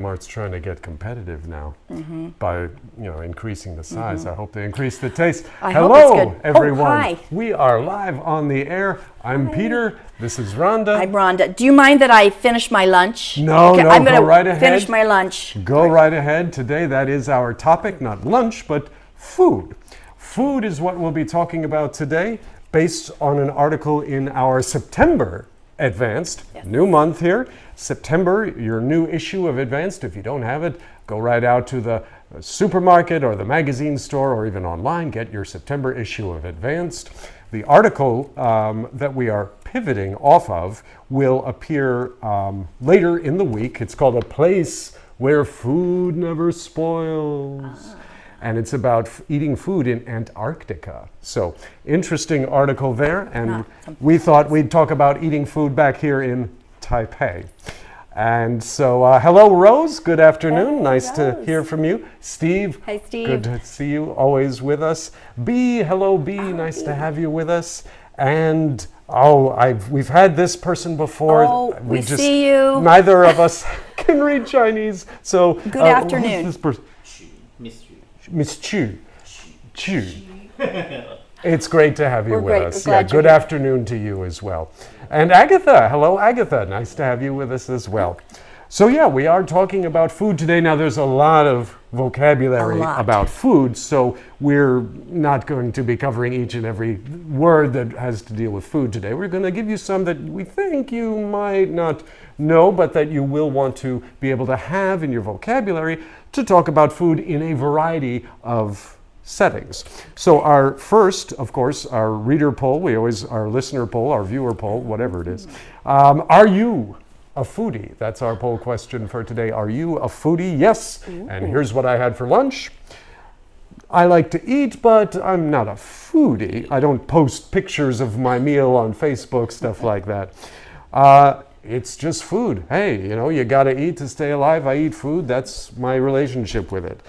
Mart's trying to get competitive now by increasing the size. I hope they increase the taste. Hello, everyone. Hi. We are live on the air. I'm Peter. This is Rhonda. I'm Rhonda. Do you mind that I finish my lunch? No, I'm go right ahead. Finish my lunch. Go right ahead. Today, that is our topic, not lunch, but food. Food is what we'll be talking about today, based on an article in our September Advanced, new month here. September, your new issue of Advanced. If you don't have it, go right out to the supermarket or the magazine store or even online. Get your September issue of Advanced. The article that we are pivoting off of will appear later in the week. It's called A Place Where Food Never Spoils. And it's about eating food in Antarctica. So, interesting article there. And we thought we'd talk about eating food back here in Taipei. And so, hello, Rose. Good afternoon. Hey, nice Rose. to hear from you. Steve. Hi, Steve. Good to see you. Always with us. B. Hello, B. Nice to have you with us. And we've had this person before. Oh, we see you. Neither of us can read Chinese. So, good afternoon. Who's this person? Miss Chu. Chu. It's great to have you with us. Yeah, good afternoon to you as well. And Agatha. Hello, Agatha. Nice to have you with us as well. So yeah, we are talking about food today. Now there's a lot of vocabulary about food, so we're not going to be covering each and every word that has to deal with food today. We're going to give you some that we think you might not know, but that you will want to be able to have in your vocabulary to talk about food in a variety of settings. So our first, of course, our reader poll, our listener poll, our viewer poll, whatever it is. Are you a foodie? That's our poll question for today. Are you a foodie? Yes. Ooh. And here's what I had for lunch. I like to eat, but I'm not a foodie. I don't post pictures of my meal on Facebook, stuff like that. It's just food. Hey, you gotta eat to stay alive. I eat food. That's my relationship with it.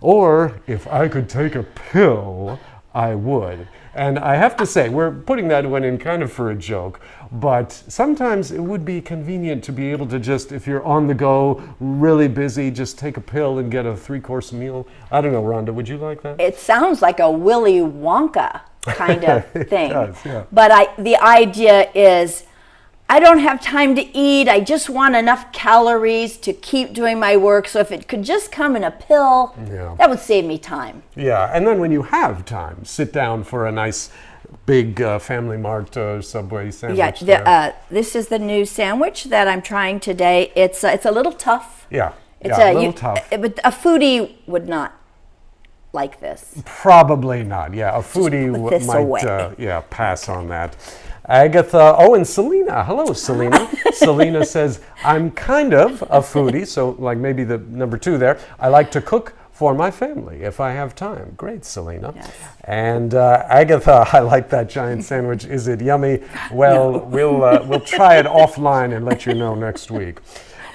Or if I could take a pill, I would. And I have to say, we're putting that one in kind of for a joke, but sometimes it would be convenient to be able to just, if you're on the go, really busy, just take a pill and get a 3-course meal. I don't know, Rhonda, would you like that? It sounds like a Willy Wonka kind of thing. It does, yeah. But the idea is, I don't have time to eat. I just want enough calories to keep doing my work. So if it could just come in a pill, that would save me time. Yeah, and then when you have time, sit down for a nice big Family Mart Subway sandwich. Yeah, this is the new sandwich that I'm trying today. It's a little tough. Yeah, a little tough. But a foodie would not like this. Probably not. Yeah, a foodie might pass on that. Agatha, and Selena. Hello, Selena. Selena says, I'm kind of a foodie, so like maybe the number 2 there. I like to cook for my family if I have time. Great, Selena. Yes. And Agatha, I like that giant sandwich. Is it yummy? Well, no. We'll try it offline and let you know next week.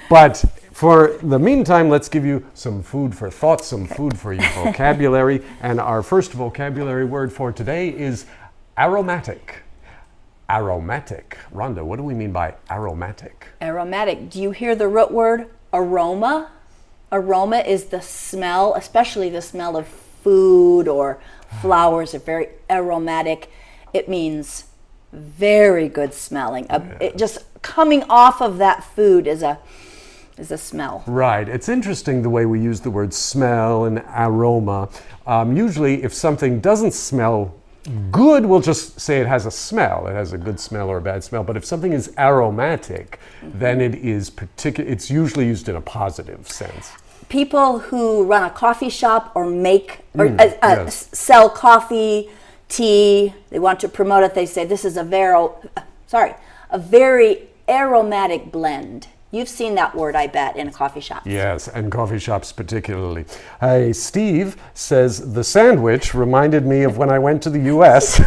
But for the meantime, let's give you some food for thought, some food for your vocabulary. And our first vocabulary word for today is aromatic. Aromatic. Rhonda, what do we mean by aromatic? Aromatic. Do you hear the root word aroma? Aroma is the smell, especially the smell of food or flowers are very aromatic. It means very good smelling. It just coming off of that food is a smell. Right. It's interesting the way we use the word smell and aroma. Usually if something doesn't smell good, we'll just say it has a smell. It has a good smell or a bad smell. But if something is aromatic, then it is it's usually used in a positive sense. People who run a coffee shop or sell coffee, tea, they want to promote it. They say this is a very aromatic blend. You've seen that word, I bet, in a coffee shop. Yes, and coffee shops particularly. Hey, Steve says, the sandwich reminded me of when I went to the U.S.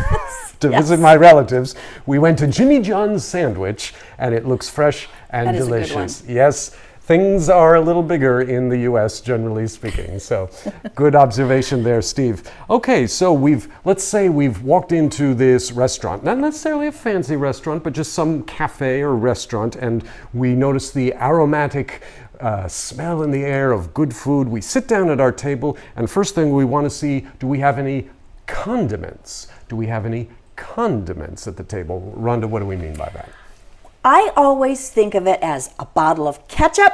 to visit my relatives. We went to Jimmy John's Sandwich, and it looks fresh and delicious. That is a good one. Yes, things are a little bigger in the U.S., generally speaking. So good observation there, Steve. Okay, so let's say we've walked into this restaurant, not necessarily a fancy restaurant, but just some cafe or restaurant, and we notice the aromatic smell in the air of good food. We sit down at our table, and first thing we want to see, do we have any condiments? Do we have any condiments at the table? Rhonda, what do we mean by that? I always think of it as a bottle of ketchup,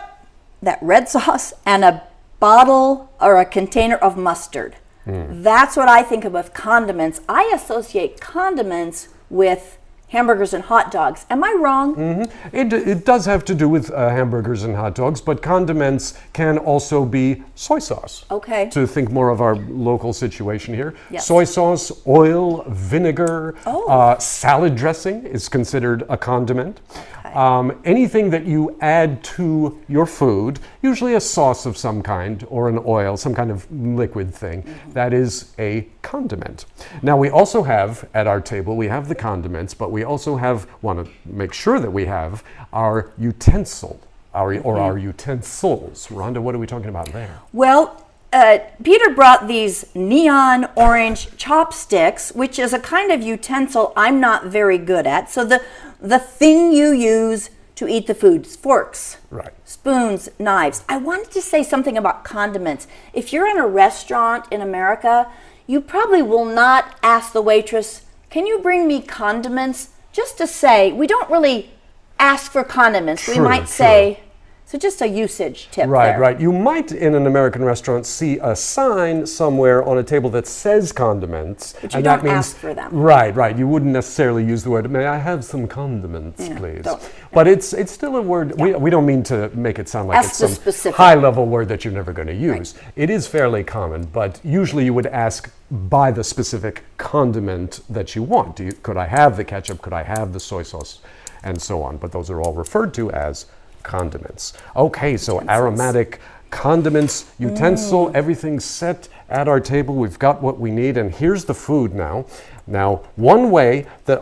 that red sauce, and a bottle or a container of mustard. That's what I think of with condiments. I associate condiments with hamburgers and hot dogs. Am I wrong? It does have to do with hamburgers and hot dogs, but condiments can also be soy sauce. Okay. To think more of our local situation here. Yes. Soy sauce, oil, vinegar, salad dressing is considered a condiment. Okay. Anything that you add to your food, usually a sauce of some kind or an oil, some kind of liquid thing, that is a condiment. Now we also have at our table, we have the condiments, but we also want to make sure that we have our utensil, our utensils. Rhonda, what are we talking about there? Well, Peter brought these neon orange chopsticks, which is a kind of utensil I'm not very good at. So the thing you use to eat the food, forks, right, spoons, knives. I wanted to say something about condiments. If you're in a restaurant in America, you probably will not ask the waitress, "Can you bring me condiments?" Just to say, we don't really ask for condiments. We might say, so just a usage tip there. Right. You might, in an American restaurant, see a sign somewhere on a table that says condiments. But you don't ask for them. Right. You wouldn't necessarily use the word, "May I have some condiments, please?" But it's still a word. Yeah. We don't mean to make it sound like it's some high-level word that you're never going to use. Right. It is fairly common, but usually you would ask by the specific condiment that you want. Could I have the ketchup? Could I have the soy sauce? And so on. But those are all referred to as condiments. Okay, so aromatic condiments, utensil, everything's set at our table. We've got what we need, and here's the food now. Now, one way that,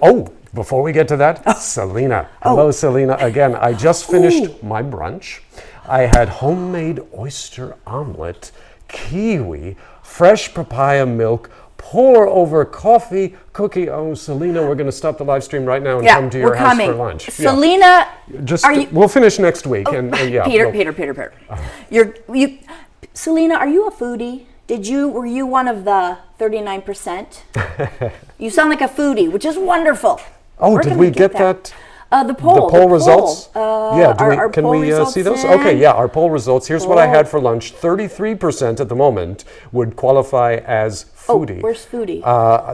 before we get to that, Selena. Hello, Selena. Again, I just finished my brunch. I had homemade oyster omelet, kiwi, fresh papaya milk, pour over coffee, cookie. Oh, Selena, we're going to stop the live stream right now and come to your house for lunch. Selena, we'll finish next week. Peter. Selena, are you a foodie? Were you one of the 39%? You sound like a foodie, which is wonderful. Oh, did we get that? The poll results? Can we see those? In? Okay, our poll results. Here's what I had for lunch. 33% at the moment would qualify as foodie. Where's foodie?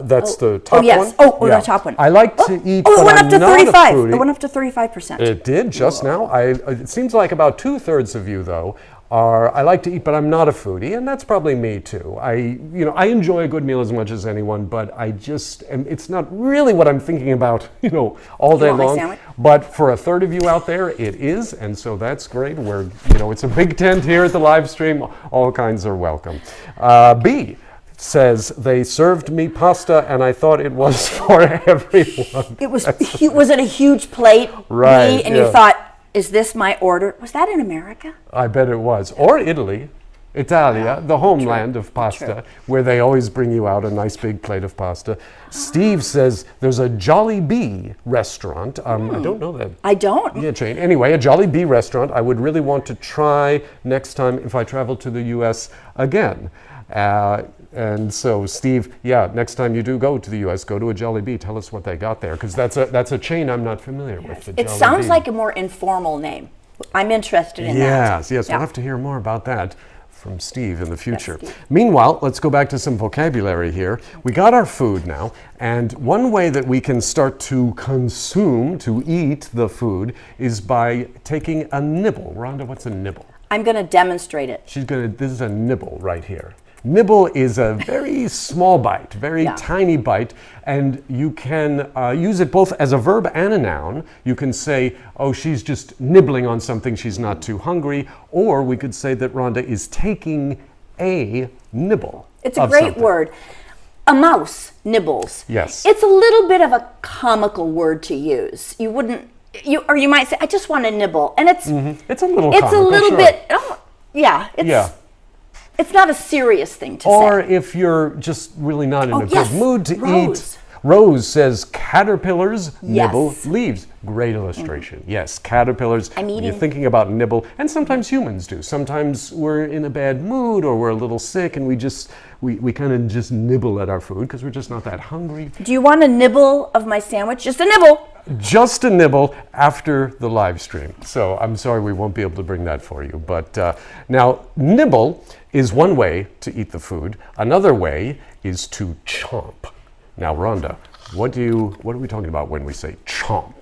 That's the top one. The top one. I like to eat, but it went up to 35. It went up to 35%. It did just now. It seems like about 2/3 of you, though, I like to eat, but I'm not a foodie, and that's probably me too. I enjoy a good meal as much as anyone, but it's not really what I'm thinking about, all day long. But for 1/3 of you out there, it is, and so that's great. It's a big tent here at the live stream. All kinds are welcome. B says they served me pasta, and I thought it was for everyone. Was it a huge plate? Right. And you thought, is this my order? Was that in America? I bet it was. Or Italy. Italia, the homeland of pasta, where they always bring you out a nice big plate of pasta. Steve says there's a Jolly Bee restaurant. I don't know that. I don't. Yeah, chain. Anyway, a Jolly Bee restaurant I would really want to try next time if I travel to the U.S. again. And so, Steve, next time you do go to the U.S., go to a Jolly Bee. Tell us what they got there, because that's a chain I'm not familiar with. It sounds like a more informal name. I'm interested in that. Yes, we'll have to hear more about that from Steve in the future. Yes, meanwhile, let's go back to some vocabulary here. We got our food now, and one way that we can start to consume, to eat the food, is by taking a nibble. Rhonda, what's a nibble? I'm going to demonstrate it. This is a nibble right here. Nibble is a very small bite, very tiny bite, and you can use it both as a verb and a noun. You can say, she's just nibbling on something, she's not too hungry, or we could say that Rhonda is taking a nibble. It's a great word. A mouse nibbles. Yes. It's a little bit of a comical word to use. You might say, I just want to nibble, and it's it's a little bit. It's not a serious thing to say. Or if you're just really not in a good mood to eat. Rose says caterpillars nibble Yes. leaves. Great illustration. Yes, caterpillars. I'm When you're eating- thinking about nibble, and sometimes humans do. Sometimes we're in a bad mood or we're a little sick and we kind of just nibble at our food because we're just not that hungry. Do you want a nibble of my sandwich? Just a nibble. Just a nibble after the live stream. So I'm sorry we won't be able to bring that for you. But now, nibble is one way to eat the food. Another way is to chomp. Now, Rhonda, what are we talking about when we say chomp?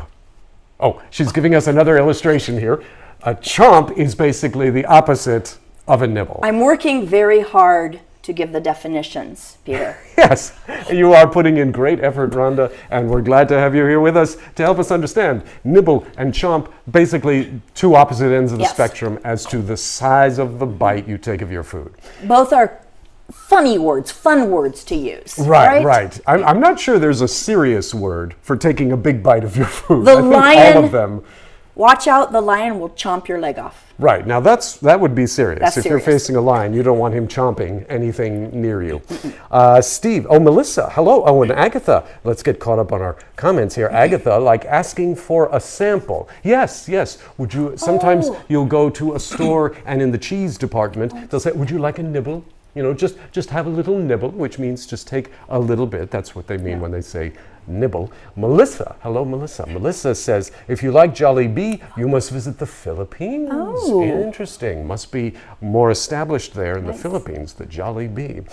Oh, she's giving us another illustration here. A chomp is basically the opposite of a nibble. I'm working very hard to give the definitions, Peter. Yes, you are putting in great effort, Rhonda, and we're glad to have you here with us to help us understand. Nibble and chomp, basically two opposite ends of the Yes. spectrum as to the size of the bite you take of your food. Both are funny words, fun words to use. Right. I'm not sure there's a serious word for taking a big bite of your food. The I think lion- all of them. Watch out, the lion will chomp your leg off. Right, now that would be serious. That's if you're serious. facing a lion, you don't want him chomping anything near you. Steve, Melissa, hello. Oh, and Agatha, let's get caught up on our comments here. Agatha, like asking for a sample. Yes. Would you? Sometimes you'll go to a store and in the cheese department, they'll say, would you like a nibble? You know, just have a little nibble, which means just take a little bit. That's what they mean when they say nibble. Melissa, hello Melissa. Melissa says, if you like Jollibee, you must visit the Philippines. Oh. Interesting. Must be more established there in the Philippines, the Jollibee.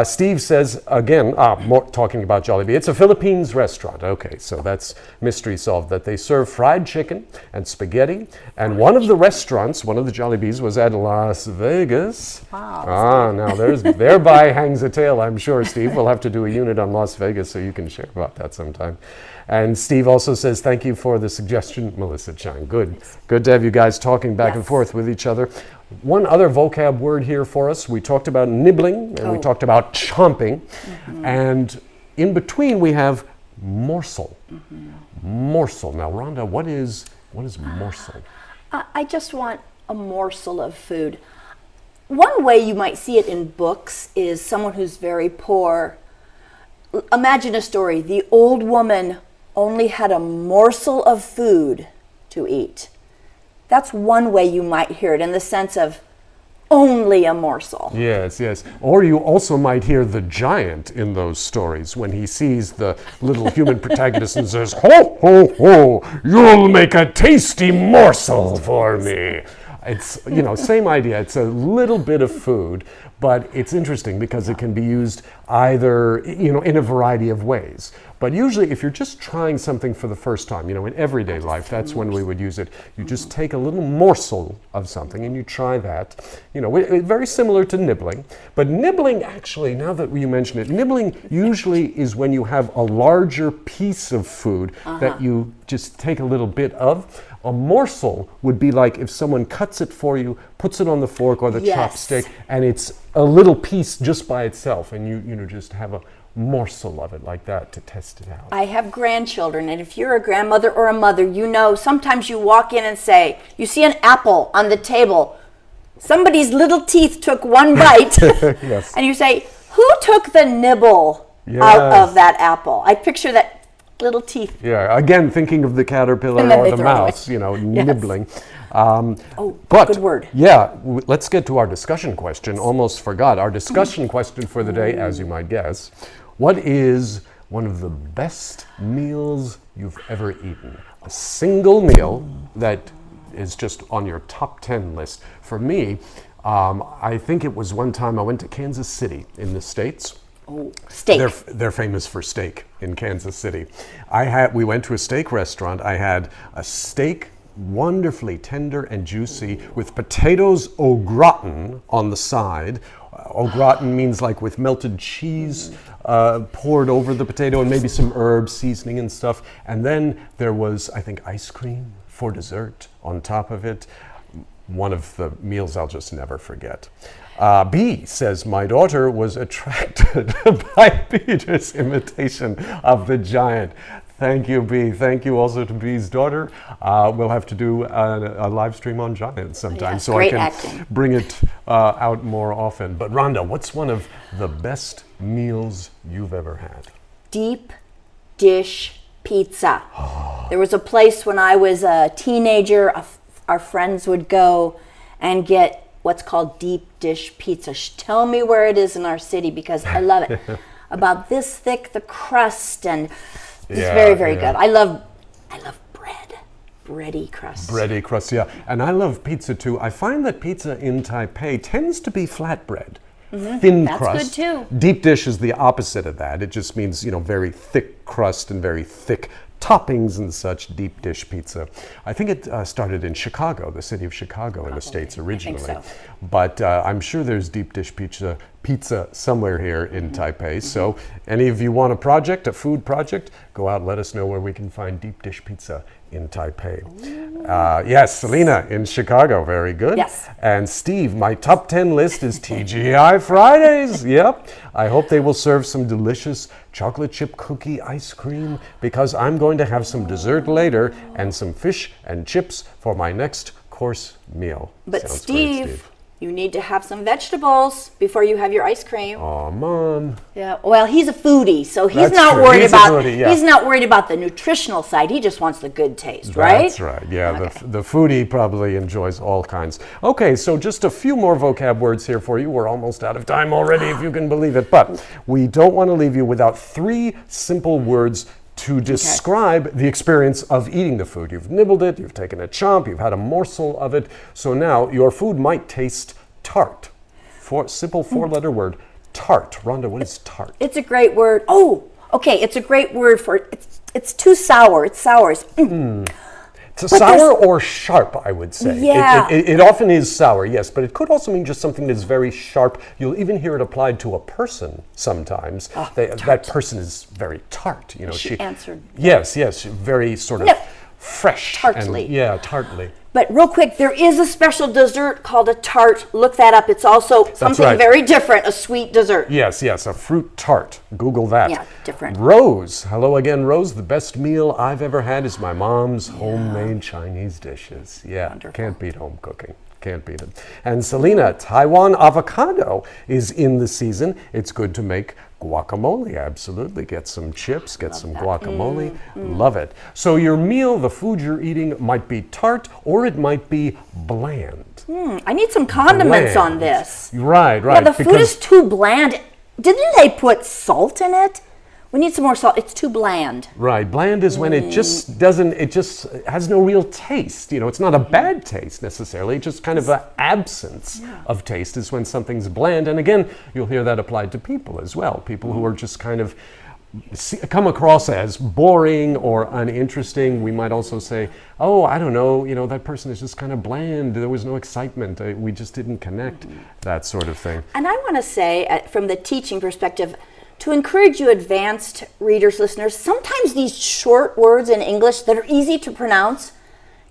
Steve says, again, more talking about Jollibee, it's a Philippines restaurant. Okay, so that's mystery solved, that they serve fried chicken and spaghetti. And one of the restaurants, one of the Jollibees, was at Las Vegas. Wow. Now thereby hangs a tale, I'm sure, Steve. We'll have to do a unit on Las Vegas so you can share about that sometime. And Steve also says, thank you for the suggestion, Melissa Chang. Good to have you guys talking back and forth with each other. One other vocab word here for us. We talked about nibbling and we talked about chomping. And in between we have morsel. Morsel. Now, Rhonda, what is morsel? I just want a morsel of food. One way you might see it in books is someone who's very poor. Imagine a story. The old woman only had a morsel of food to eat. That's one way you might hear it, in the sense of only a morsel. Yes. Or you also might hear the giant in those stories when he sees the little human protagonist and says, ho, ho, ho, you'll make a tasty morsel for me. It's, same idea. It's a little bit of food, but it's interesting because it can be used either, in a variety of ways. But usually if you're just trying something for the first time, in everyday life, that's when we would use it. You just take a little morsel of something and you try that. Very similar to nibbling. But nibbling, actually, now that you mention it, nibbling usually is when you have a larger piece of food that you just take a little bit of. A morsel would be like if someone cuts it for you, puts it on the fork or the chopstick, and it's a little piece just by itself, and you just have a morsel of it like that to test it out. I have grandchildren, and if you're a grandmother or a mother, sometimes you walk in and say, you see an apple on the table, somebody's little teeth took one bite, Yes. and you say, who took the nibble out of that apple? I picture that little teeth. Yeah, again, thinking of the caterpillar And then or they the throw it away. mouse, nibbling. But good word. Yeah, let's get to our discussion question. Almost forgot. Our discussion question for the day, as you might guess, what is one of the best meals you've ever eaten? A single meal that is just on your top 10 list. For me, I think it was one time I went to Kansas City in the States. Steak. They're famous for steak in Kansas City. We went to a steak restaurant. I had a steak, wonderfully tender and juicy, with potatoes au gratin on the side. Au gratin means like with melted cheese poured over the potato and maybe some herbs, seasoning and stuff. And then there was, I think, ice cream for dessert on top of it. One of the meals I'll just never forget. B says, my daughter was attracted by Peter's imitation of the giant. Thank you, B. Thank you also to B's daughter. We'll have to do a live stream on giants sometime so I can bring it out more often. But Rhonda, what's one of the best meals you've ever had? Deep dish pizza. There was a place when I was a teenager, our friends would go and get what's called deep dish pizza. Tell me where it is in our city because I love it. About this thick, the crust, and it's very, very good. I love bread. Bready crust. Bready crust, yeah. And I love pizza too. I find that pizza in Taipei tends to be flatbread. Thin That's crust. good too. Deep dish is the opposite of that. It just means, very thick crust and very thick toppings and such. Deep dish pizza. I think it started in Chicago, the city of Chicago in the States originally. I think so. But I'm sure there's deep dish pizza somewhere here in Taipei. So any of you want a food project, go out and let us know where we can find deep dish pizza in Taipei. Yes, Selena in Chicago, very good. Yes. And Steve, my top 10 list is TGI Fridays. Yep. I hope they will serve some delicious chocolate chip cookie ice cream because I'm going to have some dessert later and some fish and chips for my next course meal. But Sounds Steve, great, you need to have some vegetables before you have your ice cream. Oh, Mom. Yeah. Well, he's a foodie, so he's That's not true. worried He's a about foodie, yeah. he's not worried about the nutritional side. He just wants the good taste, right? That's right. Yeah, Okay. the foodie probably enjoys all kinds. Okay, so just a few more vocab words here for you. We're almost out of time already, if you can believe it. But we don't want to leave you without 3 simple words to describe the experience of eating the food. You've nibbled it, you've taken a chomp, you've had a morsel of it. So now your food might taste tart. Simple 4-letter word, tart. Rhonda, what is tart? It's a great word. Oh, okay. It's a great word for it's too sour. It's sour. It's sour or sharp, I would say. Yeah. It often is sour, yes, but it could also mean just something that's very sharp. You'll even hear it applied to a person sometimes. That person is very tart. She answered. Yes, very sort of fresh. Tartly. Tartly. But real quick, there is a special dessert called a tart. Look that up. It's also something very different, a sweet dessert. Yes, a fruit tart. Google that. Yeah, different. Rose. Hello again, Rose. The best meal I've ever had is my mom's homemade Chinese dishes. Yeah, wonderful. Can't beat home cooking. Can't beat it. And Selena, Taiwan avocado is in the season. It's good to make guacamole, absolutely. Get some chips, get some guacamole. Love it. So your meal, the food you're eating, might be tart or it might be bland. I need some condiments on this. Right. Yeah, the food is too bland. Didn't they put salt in it? We need some more salt. It's too bland. Right. Bland is when it just has no real taste. It's not a bad taste necessarily. Just kind of an absence of taste is when something's bland. And again, you'll hear that applied to people as well. People who are just kind of come across as boring or uninteresting. We might also say, oh, I don't know, that person is just kind of bland. There was no excitement. We just didn't connect, that sort of thing. And I want to say, from the teaching perspective, to encourage you advanced readers, listeners, sometimes these short words in English that are easy to pronounce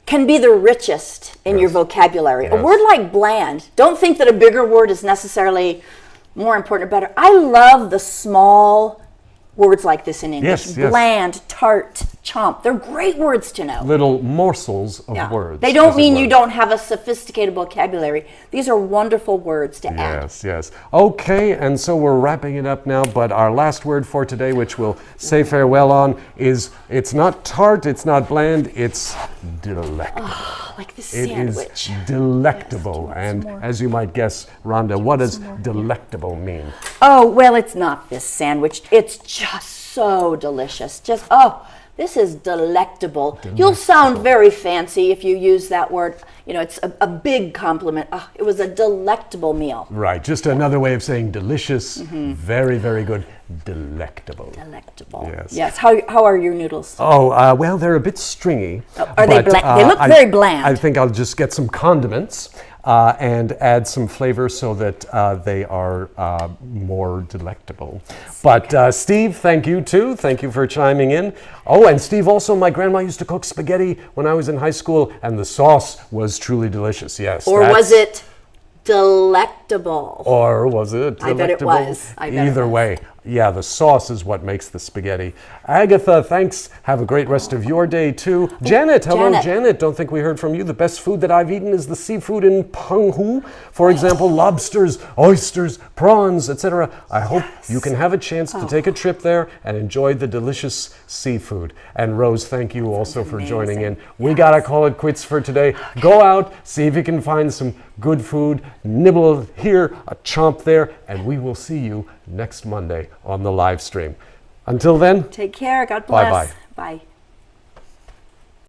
can be the richest in your vocabulary. A word like bland, don't think that a bigger word is necessarily more important or better. I love the small words like this in English. Bland, tart, chomp. They're great words to know. Little morsels of words. They don't mean you don't have a sophisticated vocabulary. These are wonderful words to add. Yes. Okay, and so we're wrapping it up now, but our last word for today, which we'll say farewell on, is it's not tart, it's not bland, it's delectable. Oh, like the sandwich. It is delectable. And as you might guess, Rhonda, what does delectable mean? Oh, well, it's not this sandwich. It's just so delicious. This is delectable. You'll sound very fancy if you use that word. It's a big compliment. It was a delectable meal. Right, just another way of saying delicious. Very, very good. Delectable. Delectable. Yes. How are your noodles? Oh, well, they're a bit stringy. Are they bland? They look very bland. I think I'll just get some condiments and add some flavor so that they are more delectable. But Steve, thank you too. Thank you for chiming in. Oh, and Steve, also, my grandma used to cook spaghetti when I was in high school, and the sauce was truly delicious. Yes. Or was it delectable? Or was it delectable? I bet it was. Either way, Yeah, the sauce is what makes the spaghetti. Agatha, thanks. Have a great rest of your day, too. Janet, hello, Janet. Don't think we heard from you. The best food that I've eaten is the seafood in Penghu. For example, lobsters, oysters, prawns, etc. I hope you can have a chance to take a trip there and enjoy the delicious seafood. And Rose, thank you also for joining in. We gotta call it quits for today. Go out, see if you can find some good food, nibble here, a chomp there, and we will see you next Monday on the live stream. Until then, take care. God bless. Bye-bye. Bye.